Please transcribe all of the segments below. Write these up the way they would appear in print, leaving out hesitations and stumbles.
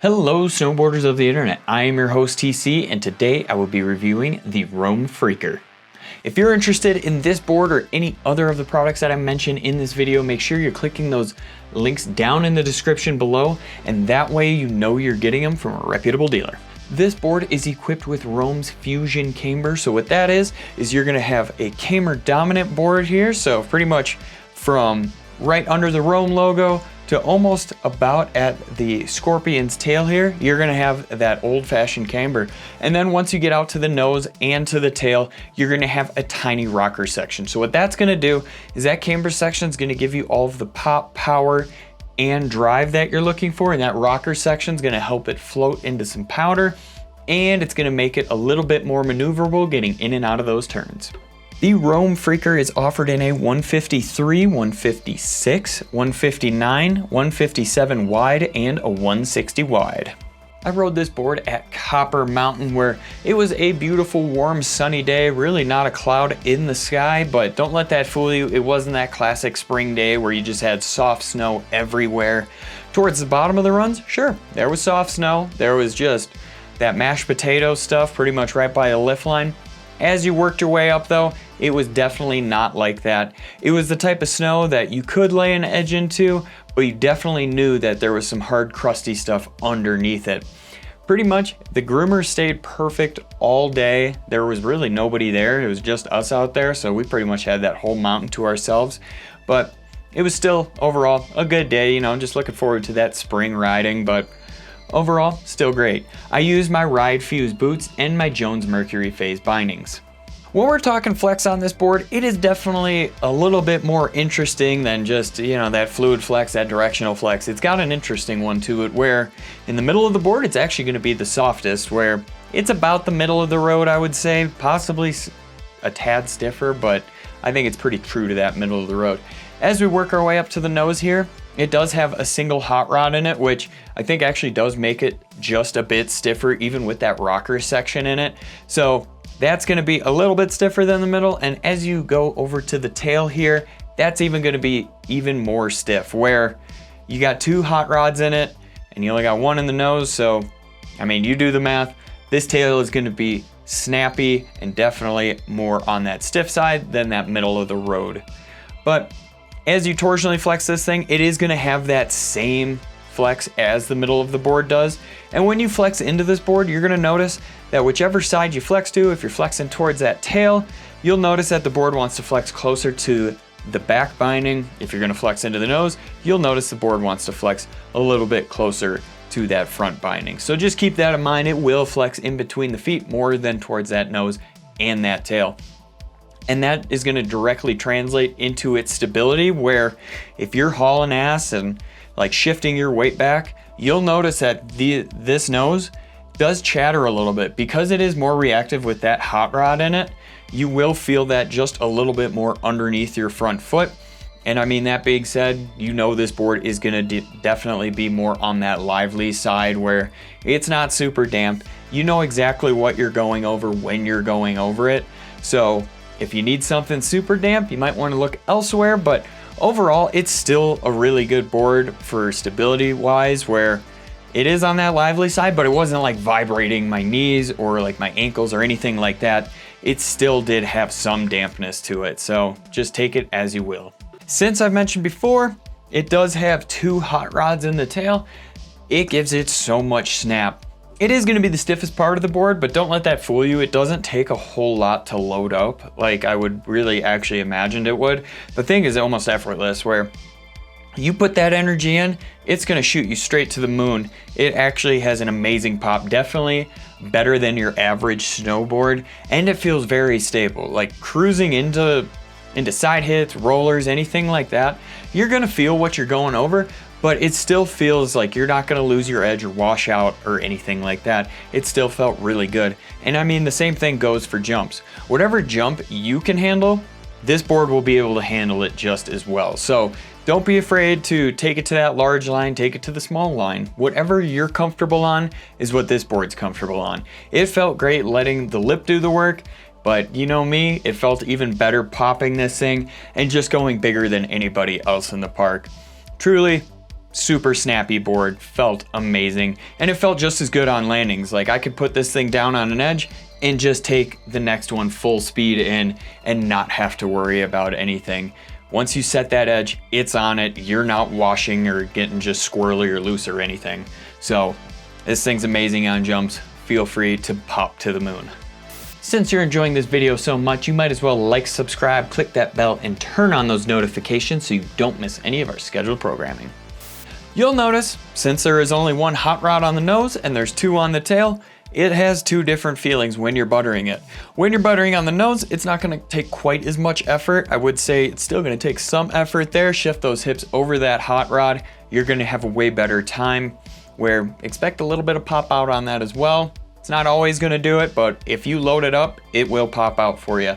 Hello snowboarders of the internet, I am your host TC and today I will be reviewing the Roam Freaker. If you're interested in this board or any other of the products that I mentioned in this video, make sure you're clicking those links down in the description below, and that way you know you're getting them from a reputable dealer. This board is equipped with Roam's Fusion camber. So what that is you're gonna have a camber dominant board here. So pretty much from right under the Roam logo to almost about at the Scorpion's tail here, you're gonna have that old-fashioned camber. And then once you get out to the nose and to the tail, you're gonna have a tiny rocker section. So what that's gonna do is that camber section is gonna give you all of the pop, power, and drive that you're looking for, and that rocker section is gonna help it float into some powder, and it's gonna make it a little bit more maneuverable getting in and out of those turns. The Roam Freaker is offered in a 153, 156, 159, 157 wide, and a 160 wide. I rode this board at Copper Mountain where it was a beautiful, warm, sunny day, really not a cloud in the sky, but don't let that fool you. It wasn't that classic spring day where you just had soft snow everywhere. Towards the bottom of the runs, sure, there was soft snow. There was just that mashed potato stuff pretty much right by a lift line. As you worked your way up though, it was definitely not like that. It was the type of snow that you could lay an edge into, but you definitely knew that there was some hard crusty stuff underneath it. Pretty much the groomer stayed perfect all day. There was really nobody there. It was just us out there. So we pretty much had that whole mountain to ourselves, but it was still overall a good day. You know, just looking forward to that spring riding, but overall, still great. I used my Ride Fuse boots and my Jones Mercury phase bindings. When we're talking flex on this board, it is definitely a little bit more interesting than just, you know, that fluid flex, that directional flex. It's got an interesting one to it where in the middle of the board, it's actually gonna be the softest, where it's about the middle of the road, I would say, possibly a tad stiffer, but I think it's pretty true to that middle of the road. As we work our way up to the nose here, it does have a single hot rod in it, which I think actually does make it just a bit stiffer, even with that rocker section in it. So that's gonna be a little bit stiffer than the middle. And as you go over to the tail here, that's even gonna be even more stiff, where you got two hot rods in it and you only got one in the nose. So, I mean, you do the math. This tail is gonna be snappy and definitely more on that stiff side than that middle of the road. But as you torsionally flex this thing, it is gonna have that same flex as the middle of the board does. And when you flex into this board, you're gonna notice that whichever side you flex to, if you're flexing towards that tail, you'll notice that the board wants to flex closer to the back binding. If you're gonna flex into the nose, you'll notice the board wants to flex a little bit closer to that front binding. So just keep that in mind. It will flex in between the feet more than towards that nose and that tail. And that is gonna directly translate into its stability, where if you're hauling ass and like shifting your weight back, you'll notice that this nose does chatter a little bit. Because it is more reactive with that hot rod in it, you will feel that just a little bit more underneath your front foot. And I mean, that being said, you know this board is gonna definitely be more on that lively side where it's not super damp. You know exactly what you're going over when you're going over it. So if you need something super damp, you might want to look elsewhere, but overall, it's still a really good board for stability wise, where it is on that lively side, but it wasn't like vibrating my knees or like my ankles or anything like that. It still did have some dampness to it, so just take it as you will. Since I've mentioned before, it does have two hot rods in the tail. It gives it so much snap. It is gonna be the stiffest part of the board, but don't let that fool you. It doesn't take a whole lot to load up like I would really actually imagined it would. The thing is almost effortless, where you put that energy in, it's gonna shoot you straight to the moon. It actually has an amazing pop, definitely better than your average snowboard, and it feels very stable. Like cruising into side hits, rollers, anything like that, you're gonna feel what you're going over, but it still feels like you're not gonna lose your edge or wash out or anything like that. It still felt really good. And I mean, the same thing goes for jumps. Whatever jump you can handle, this board will be able to handle it just as well. So don't be afraid to take it to that large line, take it to the small line. Whatever you're comfortable on is what this board's comfortable on. It felt great letting the lip do the work, but you know me, it felt even better popping this thing and just going bigger than anybody else in the park. Truly, super snappy board, felt amazing, and it felt just as good on landings. Like I could put this thing down on an edge and just take the next one full speed in and not have to worry about anything. Once you set that edge, it's on it. You're not washing or getting just squirrely or loose or anything. So this thing's amazing on jumps. Feel free to pop to the moon. Since you're enjoying this video so much, you might as well like, subscribe, click that bell, and turn on those notifications so you don't miss any of our scheduled programming. You'll notice, since there is only one hot rod on the nose and there's two on the tail, it has two different feelings when you're buttering it. When you're buttering on the nose, it's not going to take quite as much effort. I would say it's still going to take some effort there. Shift those hips over that hot rod. You're going to have a way better time, where expect a little bit of pop out on that as well. It's not always going to do it, but if you load it up, it will pop out for you.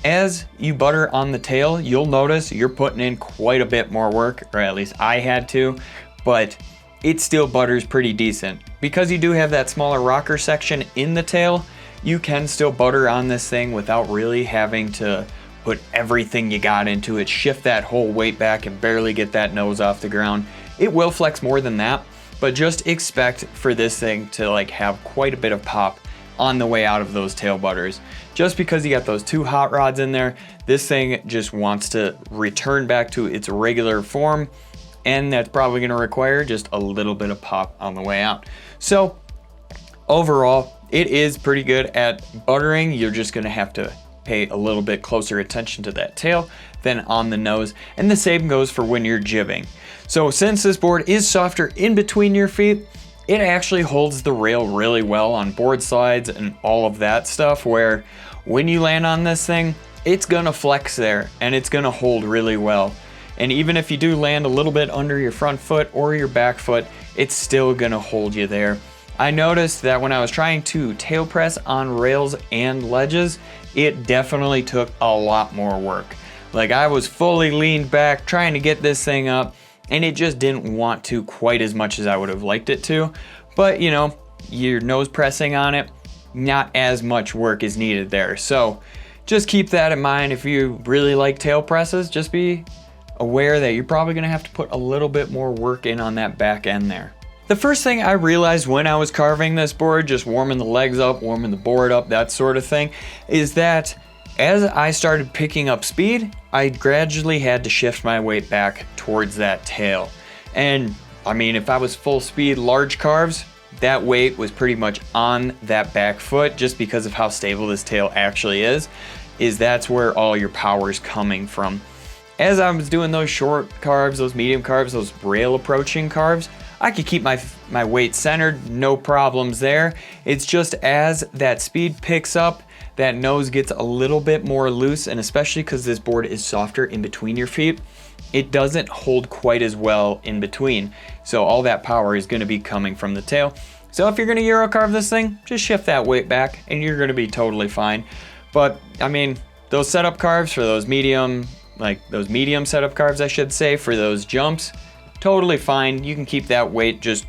As you butter on the tail, you'll notice you're putting in quite a bit more work, or at least I had to, but it still butters pretty decent. Because you do have that smaller rocker section in the tail, you can still butter on this thing without really having to put everything you got into it, shift that whole weight back and barely get that nose off the ground. It will flex more than that, but just expect for this thing to like have quite a bit of pop on the way out of those tail butters. Just because you got those two hot rods in there, this thing just wants to return back to its regular form, and that's probably going to require just a little bit of pop on the way out. So overall, it is pretty good at buttering. You're just going to have to pay a little bit closer attention to that tail than on the nose, and the same goes for when you're jibbing. So since this board is softer in between your feet, it actually holds the rail really well on board slides and all of that stuff, where when you land on this thing, it's gonna flex there and it's gonna hold really well. And even if you do land a little bit under your front foot or your back foot, it's still gonna hold you there. I noticed that when I was trying to tail press on rails and ledges, it definitely took a lot more work. Like I was fully leaned back trying to get this thing up, and it just didn't want to quite as much as I would have liked it to. But you know, your nose pressing on it, not as much work is needed there. So just keep that in mind. If you really like tail presses, just be aware that you're probably gonna have to put a little bit more work in on that back end there. The first thing I realized when I was carving this board, just warming the legs up, warming the board up, that sort of thing, is that as I started picking up speed, I gradually had to shift my weight back towards that tail. And I mean, if I was full speed large carves, that weight was pretty much on that back foot, just because of how stable this tail actually is that's where all your power is coming from. As I was doing those short carves, those medium carves, those rail approaching carves, I could keep my weight centered, no problems there. It's just as that speed picks up, that nose gets a little bit more loose, and especially because this board is softer in between your feet, it doesn't hold quite as well in between. So all that power is going to be coming from the tail. So if you're going to Euro carve this thing, just shift that weight back and you're going to be totally fine. But I mean, those setup carves for those medium setup carves, I should say, for those jumps, totally fine. You can keep that weight just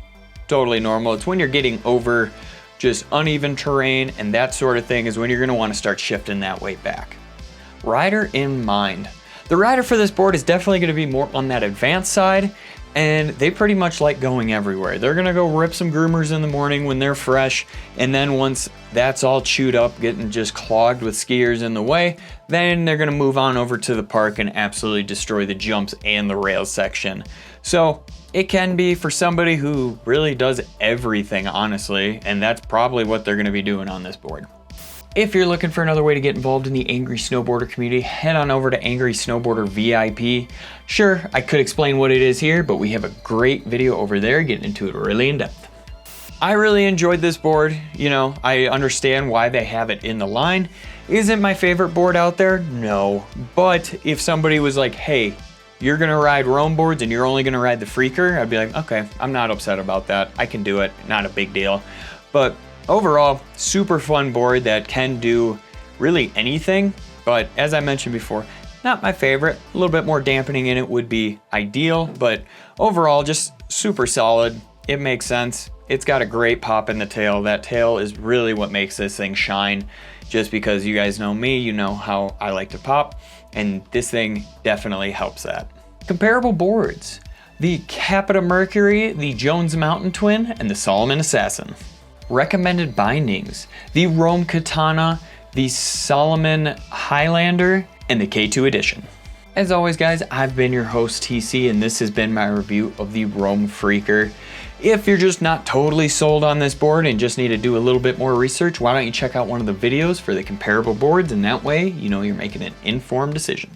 totally normal. It's when you're getting over just uneven terrain and that sort of thing is when you're going to want to start shifting that weight back. Rider in mind. The rider for this board is definitely going to be more on that advanced side, and they pretty much like going everywhere. They're going to go rip some groomers in the morning when they're fresh, and then once that's all chewed up, getting just clogged with skiers in the way, then they're going to move on over to the park and absolutely destroy the jumps and the rails section. So it can be for somebody who really does everything, honestly, and that's probably what they're going to be doing on this board. If you're looking for another way to get involved in the Angry Snowboarder community, head on over to Angry Snowboarder VIP. Sure, I could explain what it is here, but we have a great video over there getting into it really in depth. I really enjoyed this board. You know, I understand why they have it in the line. Isn't my favorite board out there? No. But if somebody was like, hey, you're gonna ride Rome boards and you're only gonna ride the Freaker, I'd be like, okay, I'm not upset about that. I can do it, not a big deal. But overall, super fun board that can do really anything. But as I mentioned before, not my favorite. A little bit more dampening in it would be ideal, but overall, just super solid. It makes sense. It's got a great pop in the tail. That tail is really what makes this thing shine. Just because you guys know me, you know how I like to pop, and this thing definitely helps that. Comparable boards. the Capita Mercury, the Jones Mountain Twin, and the Salomon Assassin. Recommended bindings, the Rome Katana, the Salomon Highlander, and the K2 edition. As always guys, I've been your host TC, and this has been my review of the Rome Freaker. If you're just not totally sold on this board and just need to do a little bit more research, why don't you check out one of the videos for the comparable boards, and that way you know you're making an informed decision.